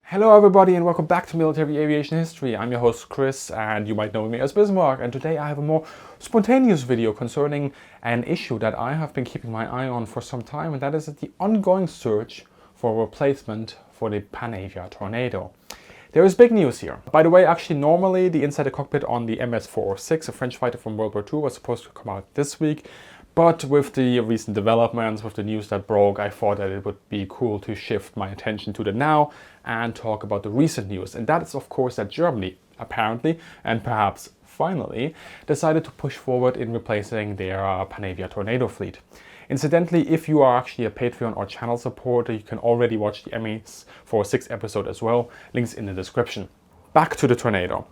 Hello everybody and welcome back to Military Aviation History. I'm your host Chris and you might know me as Bismarck, and today I have a more spontaneous video concerning an issue that I have been keeping my eye on for some time, and that is the ongoing search for a replacement for the Panavia Tornado. There is big news here. By the way, actually normally the inside the cockpit on the MS 406, a French fighter from World War II, was supposed to come out this week. But with the recent developments, with the news that broke, I thought that it would be cool to shift my attention to the now and talk about the recent news. And that is of course that Germany, apparently, and perhaps finally, decided to push forward in replacing their Panavia Tornado fleet. Incidentally, if you are actually a Patreon or channel supporter, you can already watch the MS 406 episode as well. Links in the description. Back to the Tornado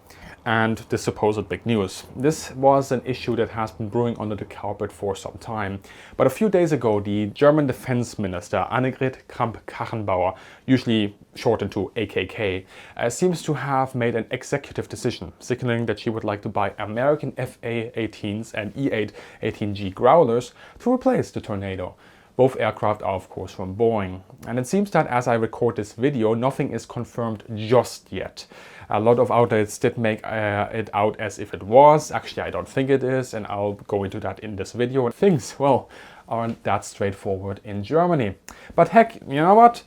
and the supposed big news. This was an issue that has been brewing under the carpet for some time. But a few days ago, the German Defense Minister Annegret Kramp-Karrenbauer, usually shortened to AKK, seems to have made an executive decision, signaling that she would like to buy American A-18s and A-18G Growlers to replace the Tornado. Both aircraft are of course from Boeing. And it seems that as I record this video, nothing is confirmed just yet. A lot of outlets did make it out as if it was. Actually, I don't think it is, and I'll go into that in this video. Things, well, aren't that straightforward in Germany. But heck, you know what?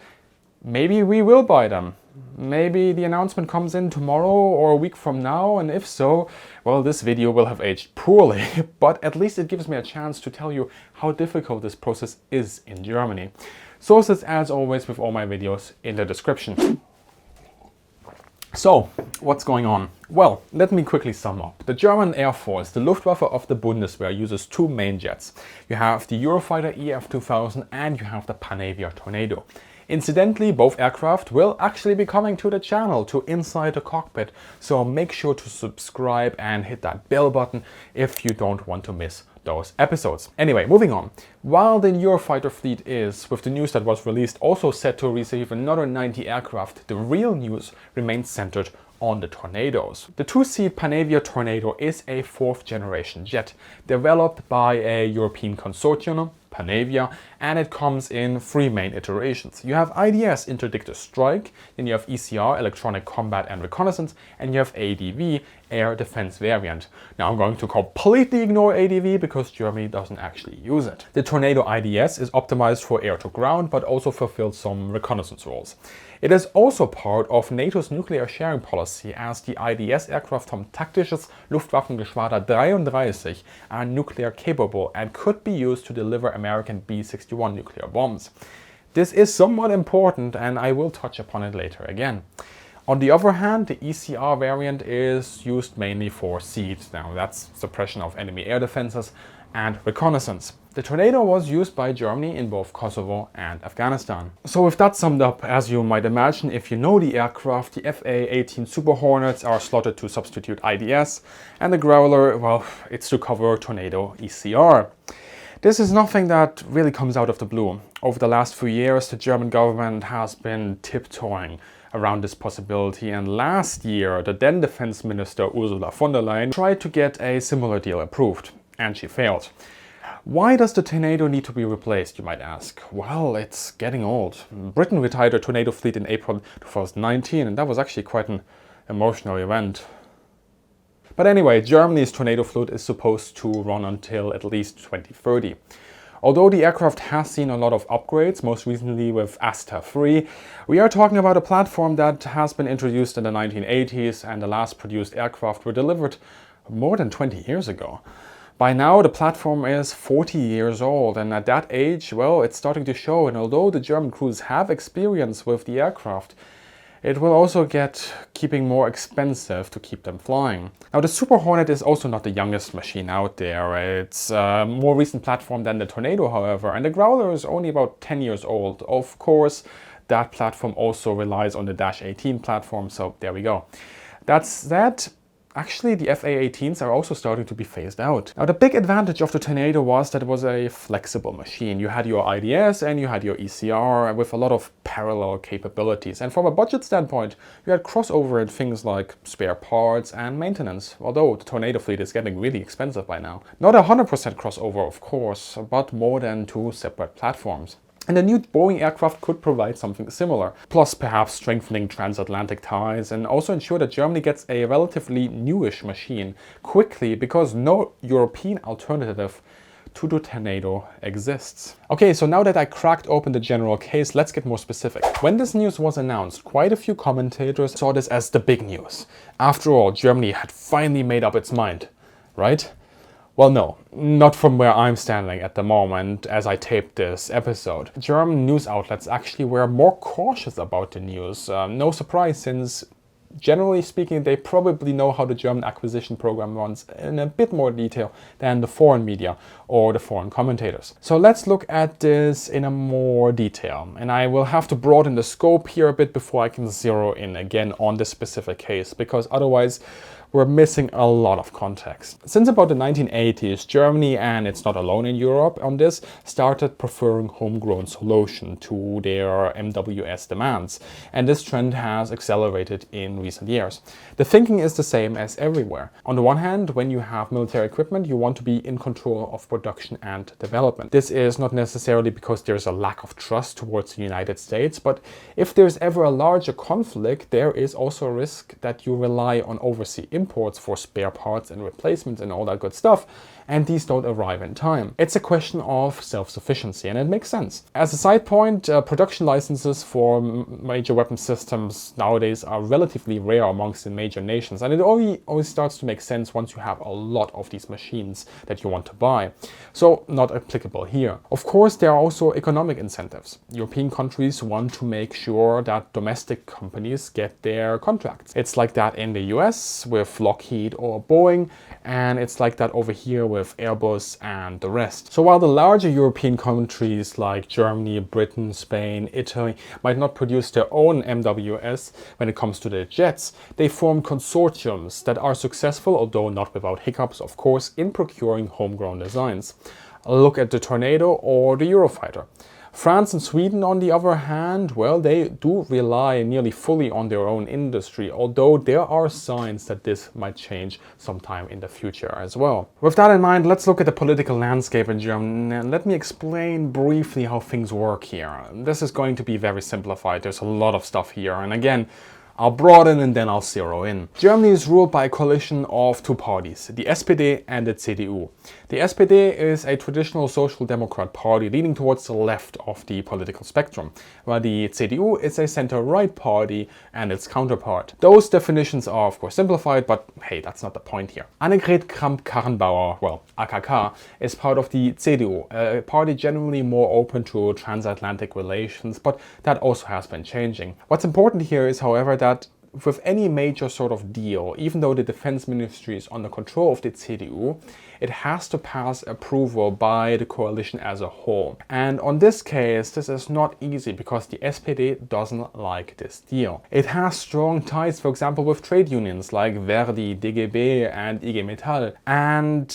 Maybe we will buy them. Maybe the announcement comes in tomorrow or a week from now, and if so, well, this video will have aged poorly, but at least it gives me a chance to tell you how difficult this process is in Germany. Sources, as always with all my videos, in the description. So, what's going on? Well, let me quickly sum up. The German Air Force, the Luftwaffe of the Bundeswehr, uses two main jets. You have the Eurofighter EF-2000 and you have the Panavia Tornado. Incidentally, both aircraft will actually be coming to the channel, to Inside the Cockpit, so make sure to subscribe and hit that bell button if you don't want to miss those episodes. Anyway, moving on. While the Eurofighter fleet is, with the news that was released, also set to receive another 90 aircraft, the real news remains centered on the Tornadoes. The two-seat Panavia Tornado is a fourth generation jet developed by a European consortium, Panavia, and it comes in three main iterations. You have IDS, Interdictor Strike, then you have ECR, Electronic Combat and Reconnaissance, and you have ADV, Air Defense Variant. Now I'm going to completely ignore ADV because Germany doesn't actually use it. The Tornado IDS is optimized for air-to-ground but also fulfills some reconnaissance roles. It is also part of NATO's nuclear sharing policy, as the IDS aircraft from Taktisches Luftwaffengeschwader 33 are nuclear capable and could be used to deliver American B-61 nuclear bombs. This is somewhat important and I will touch upon it later again. On the other hand, the ECR variant is used mainly for SEAD. Now that's suppression of enemy air defenses and reconnaissance. The Tornado was used by Germany in both Kosovo and Afghanistan. So with that summed up, as you might imagine, if you know the aircraft, the A-18 Super Hornets are slotted to substitute IDS, and the Growler, well, it's to cover Tornado ECR. This is nothing that really comes out of the blue. Over the last few years, the German government has been tiptoeing around this possibility, and last year the then Defense Minister Ursula von der Leyen tried to get a similar deal approved, and she failed. Why does the Tornado need to be replaced, you might ask? Well, it's getting old. Britain retired her Tornado fleet in April 2019, and that was actually quite an emotional event. But anyway, Germany's Tornado fleet is supposed to run until at least 2030. Although the aircraft has seen a lot of upgrades, most recently with Asta 3, we are talking about a platform that has been introduced in the 1980s, and the last produced aircraft were delivered more than 20 years ago. By now the platform is 40 years old, and at that age, well, it's starting to show, and although the German crews have experience with the aircraft, it will also get keeping more expensive to keep them flying. Now the Super Hornet is also not the youngest machine out there. It's a more recent platform than the Tornado, however, and the Growler is only about 10 years old. Of course, that platform also relies on the A-18 platform, so there we go. That's that. Actually, the FA-18s are also starting to be phased out. Now, the big advantage of the Tornado was that it was a flexible machine. You had your IDS and you had your ECR with a lot of parallel capabilities. And from a budget standpoint, you had crossover in things like spare parts and maintenance, although the Tornado fleet is getting really expensive by now. Not 100% crossover, of course, but more than two separate platforms. And the new Boeing aircraft could provide something similar, plus perhaps strengthening transatlantic ties and also ensure that Germany gets a relatively newish machine quickly because no European alternative to the Tornado exists. Okay, so now that I cracked open the general case, let's get more specific. When this news was announced, quite a few commentators saw this as the big news. After all, Germany had finally made up its mind, right? Well, no, not from where I'm standing at the moment as I taped this episode. German news outlets actually were more cautious about the news. No surprise, since generally speaking, they probably know how the German acquisition program runs in a bit more detail than the foreign media or the foreign commentators. So let's look at this in a more detail. And I will have to broaden the scope here a bit before I can zero in again on this specific case, because otherwise we're missing a lot of context. Since about the 1980s, Germany, and it's not alone in Europe on this, started preferring homegrown solution to their MWS demands. And this trend has accelerated in recent years. The thinking is the same as everywhere. On the one hand, when you have military equipment, you want to be in control of production and development. This is not necessarily because there's a lack of trust towards the United States, but if there's ever a larger conflict, there is also a risk that you rely on overseas imports for spare parts and replacements and all that good stuff, and these don't arrive in time. It's a question of self-sufficiency, and it makes sense. As a side point, production licenses for major weapon systems nowadays are relatively rare amongst the major nations, and it always starts to make sense once you have a lot of these machines that you want to buy. So not applicable here. Of course, there are also economic incentives. European countries want to make sure that domestic companies get their contracts. It's like that in the US with Lockheed or Boeing, and it's like that over here with Airbus and the rest. So while the larger European countries like Germany, Britain, Spain, Italy might not produce their own MWS when it comes to their jets, they form consortiums that are successful, although not without hiccups of course, in procuring homegrown designs. Look at the Tornado or the Eurofighter. France and Sweden, on the other hand, well, they do rely nearly fully on their own industry, although there are signs that this might change sometime in the future as well. With that in mind, let's look at the political landscape in Germany, and let me explain briefly how things work here. This is going to be very simplified. There's a lot of stuff here, and again, I'll broaden and then I'll zero in. Germany is ruled by a coalition of two parties, the SPD and the CDU. The SPD is a traditional social democrat party leaning towards the left of the political spectrum, while the CDU is a center-right party and its counterpart. Those definitions are of course simplified, but hey, that's not the point here. Annegret Kramp-Karrenbauer, well, AKK, is part of the CDU, a party generally more open to transatlantic relations, but that also has been changing. What's important here is, however, that with any major sort of deal, even though the defense ministry is under control of the CDU, it has to pass approval by the coalition as a whole. And on this case, this is not easy because the SPD doesn't like this deal. It has strong ties, for example, with trade unions like Verdi, DGB and IG Metall. And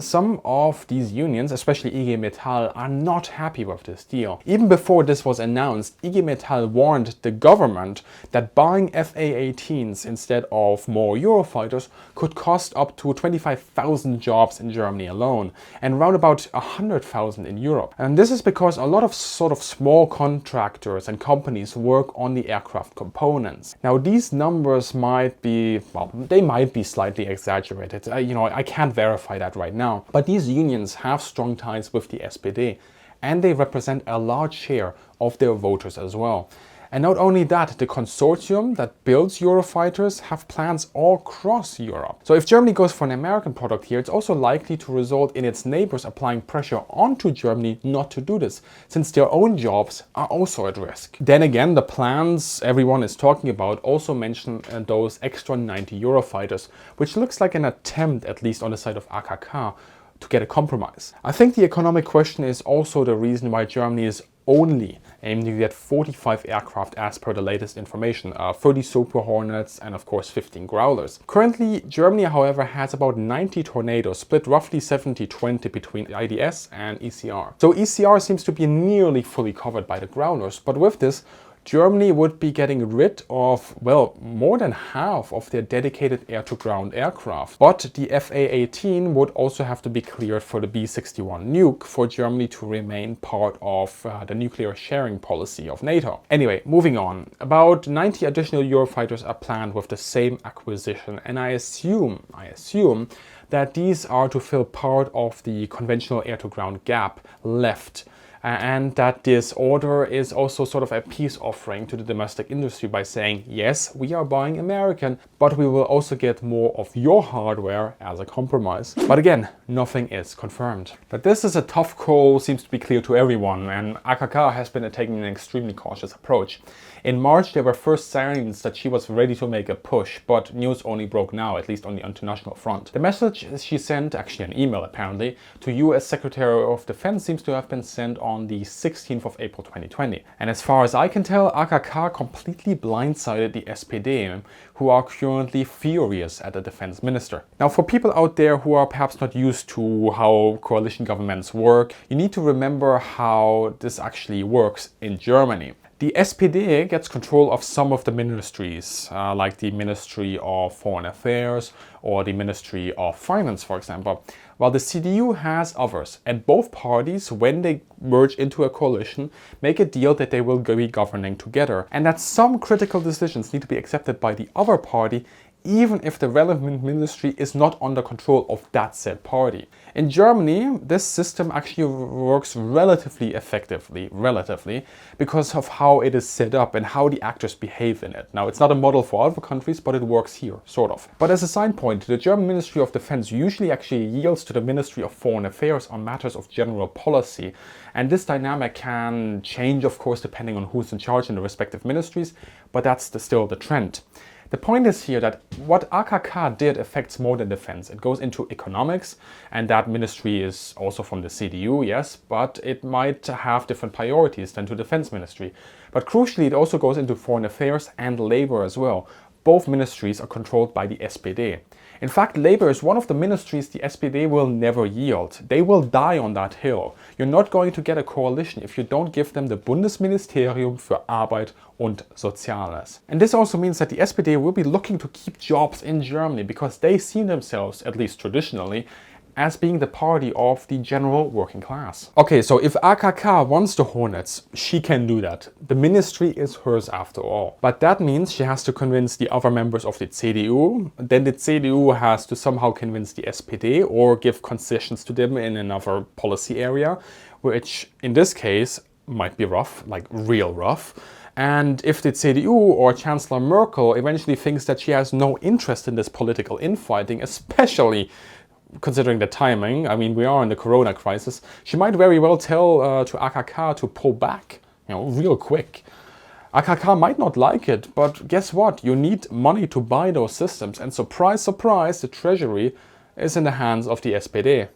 some of these unions, especially IG Metall, are not happy with this deal. Even before this was announced, IG Metall warned the government that buying A-18s instead of more Eurofighters could cost up to 25,000 jobs in Germany alone, and around about 100,000 in Europe. And this is because a lot of sort of small contractors and companies work on the aircraft components. Now these numbers might be, well, they might be slightly exaggerated. I can't verify that right now. But these unions have strong ties with the SPD, and they represent a large share of their voters as well. And not only that, the consortium that builds Eurofighters have plans all across Europe. So if Germany goes for an American product here, it's also likely to result in its neighbors applying pressure onto Germany not to do this, since their own jobs are also at risk. Then again, the plans everyone is talking about also mention those extra 90 Eurofighters, which looks like an attempt, at least on the side of AKK, to get a compromise. I think the economic question is also the reason why Germany is only aiming to get 45 aircraft as per the latest information, 30 Supoer Hornets and of course 15 Growlers. Currently, Germany, however, has about 90 Tornadoes, split roughly 70-20 between IDS and ECR. So ECR seems to be nearly fully covered by the Growlers, but with this, Germany would be getting rid of, well, more than half of their dedicated air-to-ground aircraft. But the A-18 would also have to be cleared for the B-61 nuke for Germany to remain part of the nuclear sharing policy of NATO. Anyway, moving on. About 90 additional Eurofighters are planned with the same acquisition, and I assume that these are to fill part of the conventional air-to-ground gap left, and that this order is also sort of a peace offering to the domestic industry by saying, yes, we are buying American, but we will also get more of your hardware as a compromise. But again, nothing is confirmed. That this is a tough call seems to be clear to everyone, and AKK has been taking an extremely cautious approach. In March, there were first signs that she was ready to make a push, but news only broke now, at least on the international front. The message she sent, actually an email apparently, to US Secretary of Defense seems to have been sent on the 16th of April 2020. And as far as I can tell, AKK completely blindsided the SPD, who are currently furious at the defense minister. Now, for people out there who are perhaps not used to how coalition governments work, you need to remember how this actually works in Germany. The SPD gets control of some of the ministries, like the Ministry of Foreign Affairs or the Ministry of Finance, for example, while the CDU has others. And both parties, when they merge into a coalition, make a deal that they will be governing together, and that some critical decisions need to be accepted by the other party, even if the relevant ministry is not under control of that said party. In Germany, this system actually works relatively effectively, because of how it is set up and how the actors behave in it. Now, it's not a model for other countries, but it works here, sort of. But as a side point, the German Ministry of Defense usually actually yields to the Ministry of Foreign Affairs on matters of general policy. And this dynamic can change, of course, depending on who's in charge in the respective ministries, but that's still the trend. The point is here that what AKK did affects more than defense. It goes into economics, and that ministry is also from the CDU, yes, but it might have different priorities than to defense ministry. But crucially, it also goes into foreign affairs and labor as well. Both ministries are controlled by the SPD. In fact, labor is one of the ministries the SPD will never yield. They will die on that hill. You're not going to get a coalition if you don't give them the Bundesministerium für Arbeit und Soziales. And this also means that the SPD will be looking to keep jobs in Germany because they see themselves, at least traditionally, as being the party of the general working class. Okay, so if AKK wants the Hornets, she can do that. The ministry is hers after all. But that means she has to convince the other members of the CDU, then the CDU has to somehow convince the SPD or give concessions to them in another policy area, which in this case might be rough, like real rough. And if the CDU or Chancellor Merkel eventually thinks that she has no interest in this political infighting, especially considering the timing, I mean, we are in the corona crisis, she might very well tell to AKK to pull back, real quick. AKK might not like it, but guess what? You need money to buy those systems, and surprise, surprise, the treasury is in the hands of the SPD.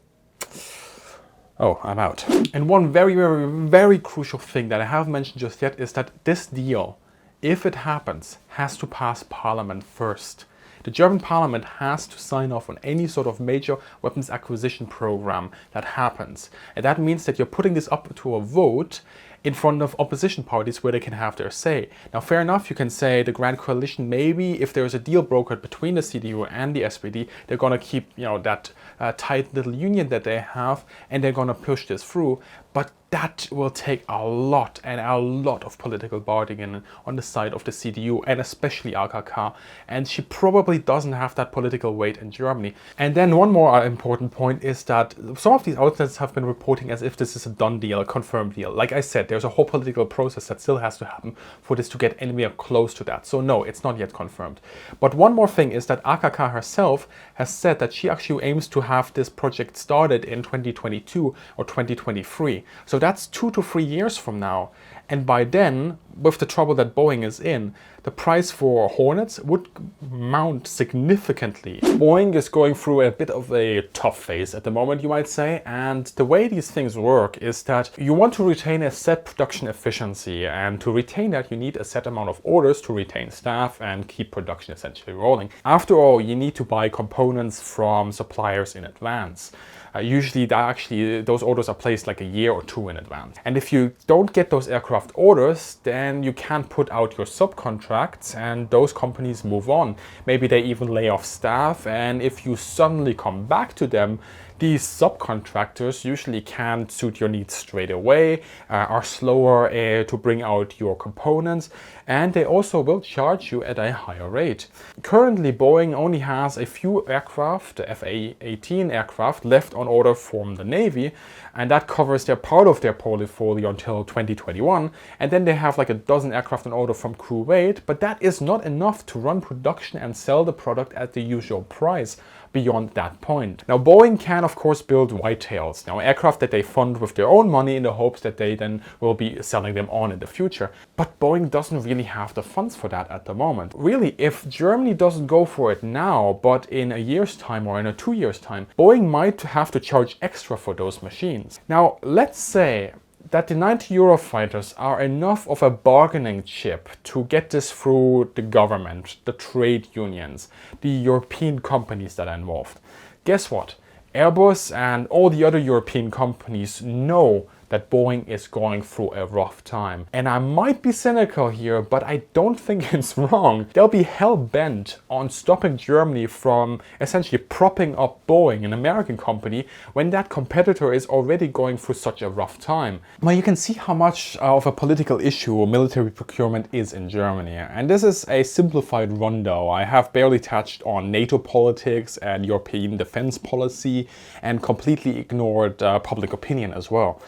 Oh, I'm out. And one very, very, very crucial thing that I haven't mentioned just yet is that this deal, if it happens, has to pass Parliament first. The German Parliament has to sign off on any sort of major weapons acquisition program that happens. And that means that you're putting this up to a vote in front of opposition parties where they can have their say. Now, fair enough, you can say the Grand Coalition, maybe if there's a deal brokered between the CDU and the SPD, they're going to keep, that tight little union that they have, and they're going to push this through. But that will take a lot and a lot of political bargaining on the side of the CDU and especially AKK. And she probably doesn't have that political weight in Germany. And then one more important point is that some of these outlets have been reporting as if this is a done deal, a confirmed deal. Like I said, there's a whole political process that still has to happen for this to get anywhere close to that. So no, it's not yet confirmed. But one more thing is that AKK herself has said that she actually aims to have this project started in 2022 or 2023. So that's 2 to 3 years from now. And by then, with the trouble that Boeing is in, the price for Hornets would mount significantly. Boeing is going through a bit of a tough phase at the moment, you might say, and the way these things work is that you want to retain a set production efficiency, and to retain that you need a set amount of orders to retain staff and keep production essentially rolling. After all, you need to buy components from suppliers in advance. Usually those orders are placed like a year or 2 in advance. And if you don't get those aircraft orders, then and you can't put out your subcontracts, and those companies move on. Maybe they even lay off staff, and if you suddenly come back to them, these subcontractors usually can't suit your needs straight away, are slower to bring out your components, and they also will charge you at a higher rate. Currently, Boeing only has a few aircraft, the A-18 aircraft, left on order from the Navy, and that covers their part of their portfolio until 2021. And then they have like a dozen aircraft on order from Kuwait, but that is not enough to run production and sell the product at the usual price beyond that point. Now, Boeing can of course build whitetails, now aircraft that they fund with their own money in the hopes that they then will be selling them on in the future. But Boeing doesn't really have the funds for that at the moment. Really, if Germany doesn't go for it now, but in a year's time or in a 2 years time, Boeing might have to charge extra for those machines. Now, let's say that the 90 Eurofighters are enough of a bargaining chip to get this through the government, the trade unions, the European companies that are involved. Guess what? Airbus and all the other European companies know that Boeing is going through a rough time. And I might be cynical here, but I don't think it's wrong. They'll be hell-bent on stopping Germany from essentially propping up Boeing, an American company, when that competitor is already going through such a rough time. Well, you can see how much of a political issue military procurement is in Germany. And this is a simplified rundown. I have barely touched on NATO politics and European defense policy and completely ignored public opinion as well.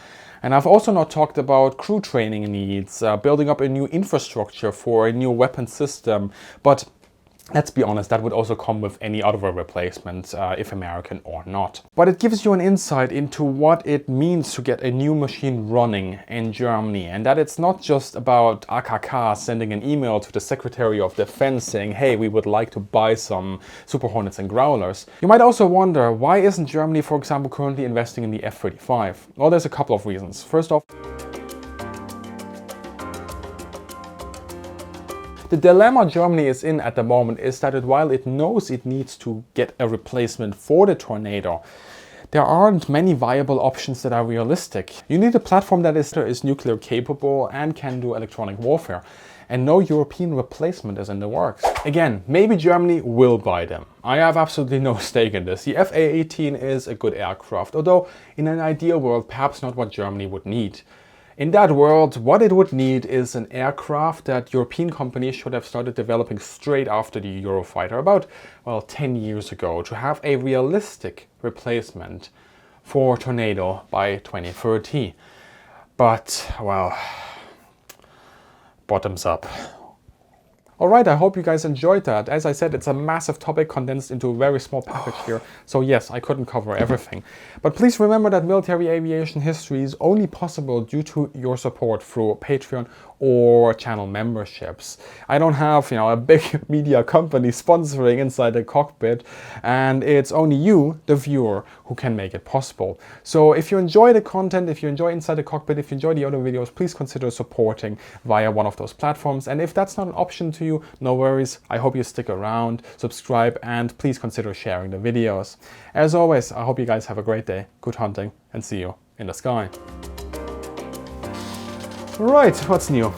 And I've also not talked about crew training needs, building up a new infrastructure for a new weapon system, but let's be honest, that would also come with any other replacement, if American or not. But it gives you an insight into what it means to get a new machine running in Germany, and that it's not just about AKK sending an email to the Secretary of Defense saying, hey, we would like to buy some Super Hornets and Growlers. You might also wonder, why isn't Germany, for example, currently investing in the F-35? Well, there's a couple of reasons. First off, the dilemma Germany is in at the moment is that while it knows it needs to get a replacement for the Tornado, there aren't many viable options that are realistic. You need a platform that is nuclear capable and can do electronic warfare. And no European replacement is in the works. Again, maybe Germany will buy them. I have absolutely no stake in this. The A-18 is a good aircraft, although in an ideal world, perhaps not what Germany would need. In that world, what it would need is an aircraft that European companies should have started developing straight after the Eurofighter, about, well, 10 years ago, to have a realistic replacement for Tornado by 2030. But, well, bottoms up. Alright, I hope you guys enjoyed that. As I said, it's a massive topic condensed into a very small package here. So yes, I couldn't cover everything. But please remember that military aviation history is only possible due to your support through Patreon or channel memberships. I don't have, a big media company sponsoring Inside the Cockpit, and it's only you, the viewer, who can make it possible. So if you enjoy the content, if you enjoy Inside the Cockpit, if you enjoy the other videos, please consider supporting via one of those platforms. And if that's not an option to you, no worries. I hope you stick around, subscribe, and please consider sharing the videos. As always, I hope you guys have a great day, good hunting, and see you in the sky. Right, what's new?